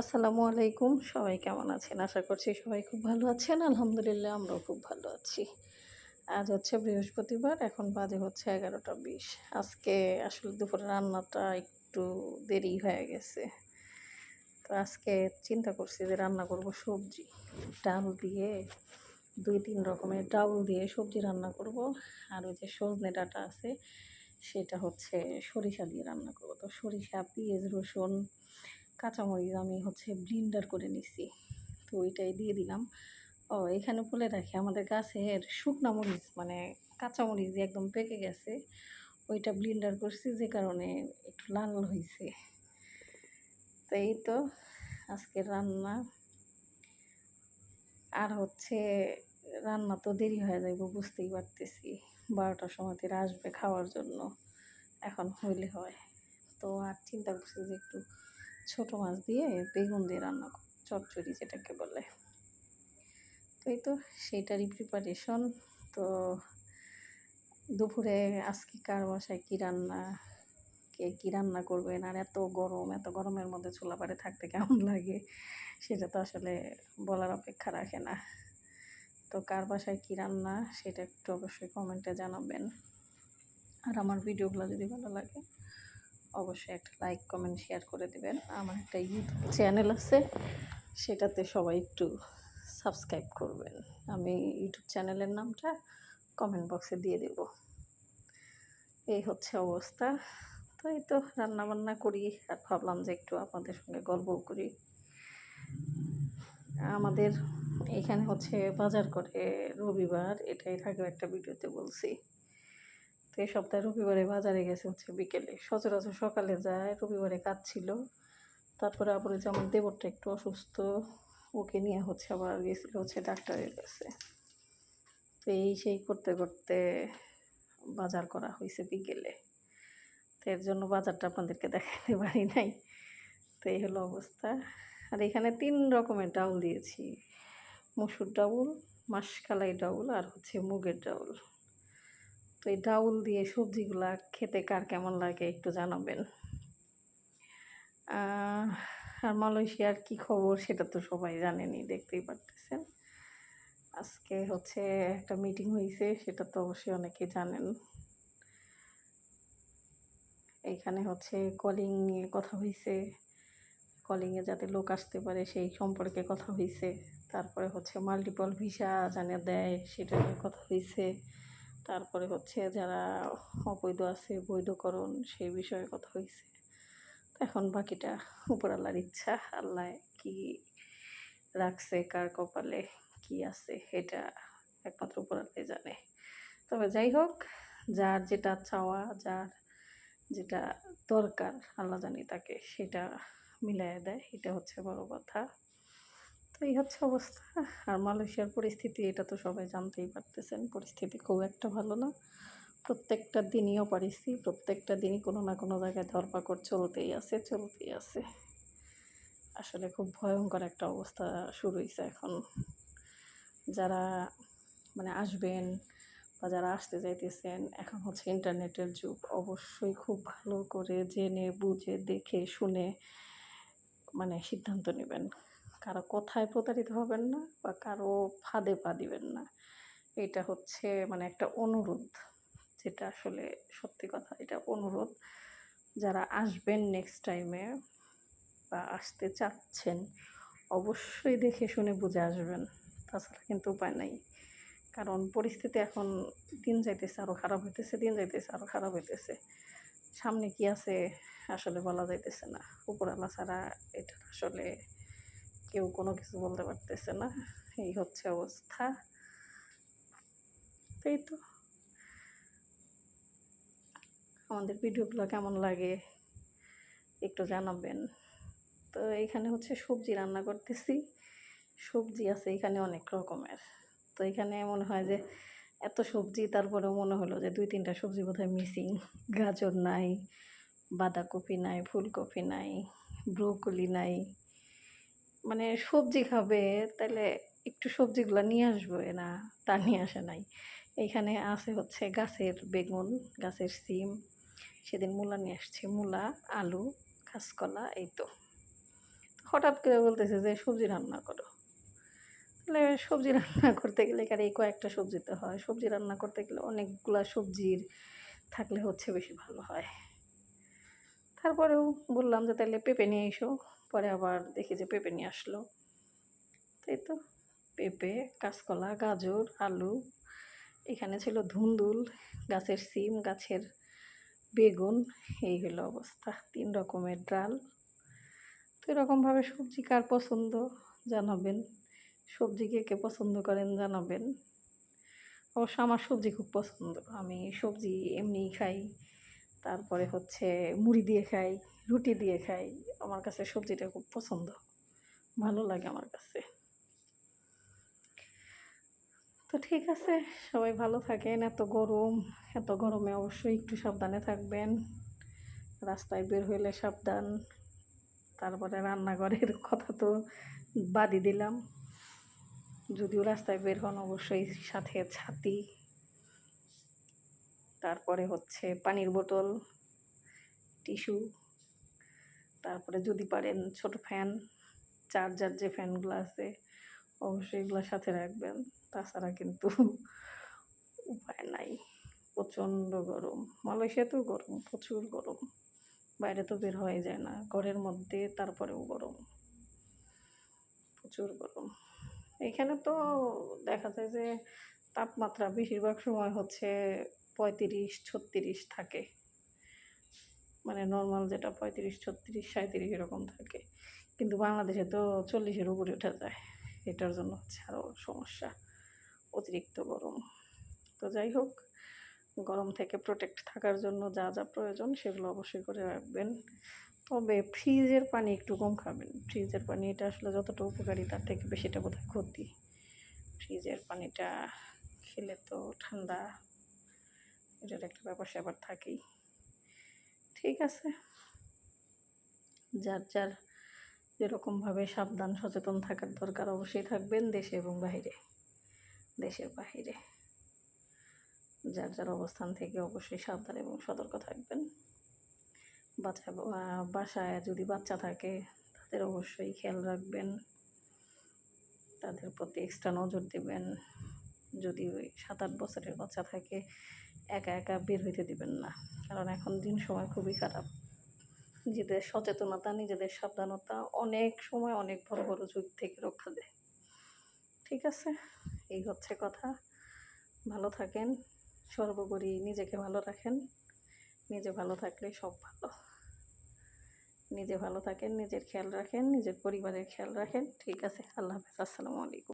আসসালামু আলাইকুম। সবাই কেমন আছেন? আশা করছি সবাই খুব ভালো আছেন। আলহামদুলিল্লাহ আমরাও খুব ভালো আছি। আজ হচ্ছে বৃহস্পতিবার, এখন বাজে হচ্ছে ১১টা ২০। আজকে আসলে দুপুরে রান্নাটা একটু দেরি হয়ে গেছে। তো আজকে চিন্তা করছি যে রান্না করব সবজি। ডাল দিয়ে ২-৩ রকমের ডাউল দিয়ে সবজি রান্না করব। আর ওই যে সজনে ডাঁটা আছে সেটা হচ্ছে সরিষা দিয়ে রান্না করব। তো সরিষা, পেঁয়াজ, রসুন, কাঁচামরিচ আমি হচ্ছে ব্লেন্ডার করে নিছি। তো ওইটাই দিয়ে দিলাম। ও এখানে বলে রাখি, আমাদের গাছের শুকনা মরিচ মানে কাঁচামরিচ যে একদম পেকে গেছে, ওইটা ব্লেন্ডার করছি যে কারণে একটু লাল হইছে। তো এই তো আজকের রান্না। আর হচ্ছে রান্না তো দেরি হয়ে যাইব বুঝতেই পারতেছি। ১২টার সময় তো এরা আসবে খাওয়ার জন্য। এখন হইলে হয়। তো আর চিন্তা করছি যে একটু ছোট মাছ দিয়ে বেগুন দিয়ে রান্না করব, চচ্চড়ি যেটাকে বলে। তো এই তো সেইটারই প্রিপারেশন। তো দুপুরে আজকে কার বাসায় কী রান্না, কে কী রান্না করবেন, আর এত গরম, এত গরমের মধ্যে চুলাপাড়ে থাকতে কেমন লাগে সেটা তো আসলে বলার অপেক্ষা রাখে না। তো কার বাসায় কী রান্না সেটা একটু অবশ্যই কমেন্টে জানাবেন। আর আমার ভিডিওগুলো যদি ভালো লাগে অবশ্যই একটা লাইক, কমেন্ট, শেয়ার করে দিবেন। আমার একটা ইউটিউব চ্যানেল আছে, সেটাতে সবাই একটু সাবস্ক্রাইব করবেন। আমি ইউটিউব চ্যানেলের নামটা কমেন্ট বক্সে দিয়ে দেব। এই হচ্ছে অবস্থা। তো এই তো রান্নাবান্না করি আর ভাবলাম যে একটু আপনাদের সঙ্গে গল্পও করি। আমাদের এখানে হচ্ছে বাজার করে রবিবার, এটাই আগেও একটা ভিডিওতে বলছি। তো এই সপ্তাহে রবিবারে বাজারে গেছে হচ্ছে বিকেলে, সচরাচর সকালে যায়, রবিবারে কাজ ছিল। তারপরে আবার যে আমার দেবরটা একটু অসুস্থ, ওকে নিয়ে হচ্ছে আবার গেছিলো হচ্ছে ডাক্তারের কাছে। তো এই সেই করতে করতে বাজার করা হয়েছে বিকেলে। তো এর জন্য বাজারটা আপনাদেরকে দেখাতে পারি নাই। তো এই হলো অবস্থা। আর এখানে ৩ রকমের ডাউল দিয়েছি: মসুর ডাউল, মাসকালাই ডাউল আর হচ্ছে মুগের ডাউল। তো এই ডাউল দিয়ে সবজিগুলা খেতে কার কেমন লাগে একটু জানাবেন। আর মালয়েশিয়ার কী খবর সেটা তো সবাই জানেনই, দেখতেই পারতেছেন। আজকে হচ্ছে একটা মিটিং হয়েছে, সেটা তো অবশ্যই অনেকেই জানেন। এইখানে হচ্ছে কলিং নিয়ে কথা হইছে, কলিংয়ে যাতে লোক আসতে পারে সেই সম্পর্কে কথা হইছে। তারপরে হচ্ছে মাল্টিপল ভিসা জানিয়ে দেয় সেটা নিয়ে কথা হইছে। তারপরে হচ্ছে যারা অবৈধ আছে বৈধকরণ সেই বিষয়ে কথা হইছে। এখন বাকিটা উপরওয়ালার ইচ্ছা, আল্লাহ কি রাখছে কার কপালে কি আছে এটা একমাত্র উপরওয়ালাই জানে। তবে যাই হোক, যার যেটা চাওয়া, যার যেটা দরকার আল্লাহ জানি তাকে সেটা মিলাইয়া দেয়, এটা হচ্ছে বড় কথা। তো এই হচ্ছে অবস্থা। আর মালয়েশিয়ার পরিস্থিতি এটা তো সবাই জানতেই পারতেছেন, পরিস্থিতি খুব একটা ভালো না। প্রত্যেকটা দিনই অপরিস্থিতি, প্রত্যেকটা দিনই কোনো না কোনো জায়গায় ধরপাকড় চলতেই আছে, চলতেই আছে। আসলে খুব ভয়ঙ্কর একটা অবস্থা শুরু হইছে এখন। যারা মানে আসবেন বা যারা আসতে চাইতেছেন, এখন হচ্ছে ইন্টারনেটের যুগ। অবশ্যই খুব ভালো করে জেনে বুঝে দেখে শুনে মানে সিদ্ধান্ত নেবেন। কারো কথায় প্রতারিত হবেন না বা কারো ফাঁদে পা দিবেন না। এটা হচ্ছে মানে একটা অনুরোধ, যেটা আসলে সত্যি কথা। এটা অনুরোধ। যারা আসবেন নেক্সট টাইমে বা আসতে চাচ্ছেন, অবশ্যই দেখে শুনে বুঝে আসবেন। তাছাড়া কিন্তু উপায় নাই। কারণ পরিস্থিতি এখন দিন যাইতেছে আরও খারাপ হইতেছে, দিন যাইতেছে আরও খারাপ হইতেছে। সামনে কি আছে আসলে বলা যাইতেছে না। উপরওয়ালা ছাড়া এটা আসলে কেউ কোনো কিছু বলতে পারতেছে না। এই হচ্ছে অবস্থা। তো এই তো আমাদের ভিডিওগুলো কেমন লাগে একটু জানাবেন। তো এইখানে হচ্ছে সবজি রান্না করতেছি। সবজি আছে এখানে অনেক রকমের। তো এখানে মনে হয় যে এত সবজি, তারপরেও মনে হলো যে ২-৩টা সবজি বোধহয় মিসিং। গাজর নাই, বাঁধাকপি নাই, ফুলকপি নাই, ব্রোকলি নাই। মানে সবজি খাবে তাহলে একটু সবজিগুলো নিয়ে আসবো, না তা নিয়ে আসে নাই। এইখানে আছে হচ্ছে গাছের বেগুন, গাছের সিম। সেদিন মূলা নিয়ে আসছি, মূলা, আলু, কাঁচকলা, এই তো। তো হঠাৎ করে বলতেছে যে সবজি রান্না করো। তাহলে সবজি রান্না করতে গেলে এখানে এই কয়েকটা সবজিতে হয়। সবজি রান্না করতে গেলে অনেকগুলা সবজির থাকলে হচ্ছে বেশি ভালো হয়। তারপরেও বললাম যে তাহলে পেঁপে নিয়ে এসো। পরে আবার দেখি যে পেঁপে নিয়ে আসলো। তাই তো পেঁপে, কাঁচকলা, গাজর, আলু, এখানে ছিল ধুন্দুল, গাছের সিম, গাছের বেগুন, এই হলো অবস্থা। ৩ রকমের ডাল। তো এরকমভাবে সবজি কার পছন্দ জানাবেন। সবজি কে, কে পছন্দ করেন জানাবেন। অবশ্য আমার সবজি খুব পছন্দ। আমি সবজি এমনিই খাই। তারপরে হচ্ছে মুড়ি দিয়ে খাই, রুটি দিয়ে খাই। আমার কাছে সবজিটা খুব পছন্দ। ভালো লাগে আমার কাছে। তো ঠিক আছে, সবাই ভালো থাকেন। এত গরমে অবশ্যই একটু সাবধানে থাকবেন। রাস্তায় বের হইলে সাবধান। তারপরে রান্নাঘরের কথা তো বাদই দিলাম। যদিও রাস্তায় বের হন অবশ্যই সাথে ছাতি, তারপরে হচ্ছে পানির বোতল, টিস্যু, তারপরে যদি পারেন ছোট ফ্যান, চার্জার যে ফ্যানগুলো আছে অবশ্যই এগুলো সাথে রাখবেন। তাছাড়া কিন্তু উপায় নাই। প্রচণ্ড গরম। মালয়েশিয়াতেও গরম, প্রচুর গরম। বাইরে তো বের হওয়াই যায় না। ঘরের মধ্যে তারপরেও গরম। প্রচুর গরম। এখানে তো দেখা যায় যে তাপমাত্রা বেশিরভাগ সময় হচ্ছে ৩৫-৩৬ থাকে। মানে নরমাল যেটা ৩৫, ৩৬, ৩৭ এরকম থাকে। কিন্তু বাংলাদেশে তো ৪০-এর উপরে উঠে যায়। এটার জন্য হচ্ছে আরও সমস্যা, অতিরিক্ত গরম। তো যাই হোক, গরম থেকে প্রোটেক্ট থাকার জন্য যা, যা প্রয়োজন সেগুলো অবশ্যই করে রাখবেন। তবে ফ্রিজের পানি একটু কম খাবেন। ফ্রিজের পানি এটা আসলে যতটা উপকারী তার থেকে বেশিটা বোধহয় ক্ষতি। ফ্রিজের পানিটা খেলে তো ঠান্ডা, এটার একটা ব্যাপার-স্যাপার থাকেই। ঠিক আছে, যার যার যেরকমভাবে সাবধান সচেতন থাকার দরকার অবশ্যই থাকবেন, দেশে এবং বাহিরে। দেশের বাহিরে যার যার অবস্থান থেকে অবশ্যই সাবধান এবং সতর্ক থাকবেন। বাসায় যদি বাচ্চা থাকে তাদের অবশ্যই খেয়াল রাখবেন, তাদের প্রতি এক্সট্রা নজর দেবেন। যদি ওই ৭-৮ বছরের বাচ্চা থাকে একা একা বের হইতে দিবেন না, কারণ এখন দিন সময় খুবই খারাপ। নিজেদের সচেতনতা, নিজেদের সাবধানতা অনেক সময় অনেক বড় বড় ঝুঁকি থেকে রক্ষা দেয়। ঠিক আছে, এই হচ্ছে কথা। ভালো থাকেন, সর্বোপরি নিজেকে ভালো রাখেন। নিজে ভালো থাকলে সব ভালো। নিজে ভালো থাকেন, নিজের খেয়াল রাখেন, নিজের পরিবারের খেয়াল রাখেন। ঠিক আছে, আল্লাহ হাফেজ, আসসালামু আলাইকুম।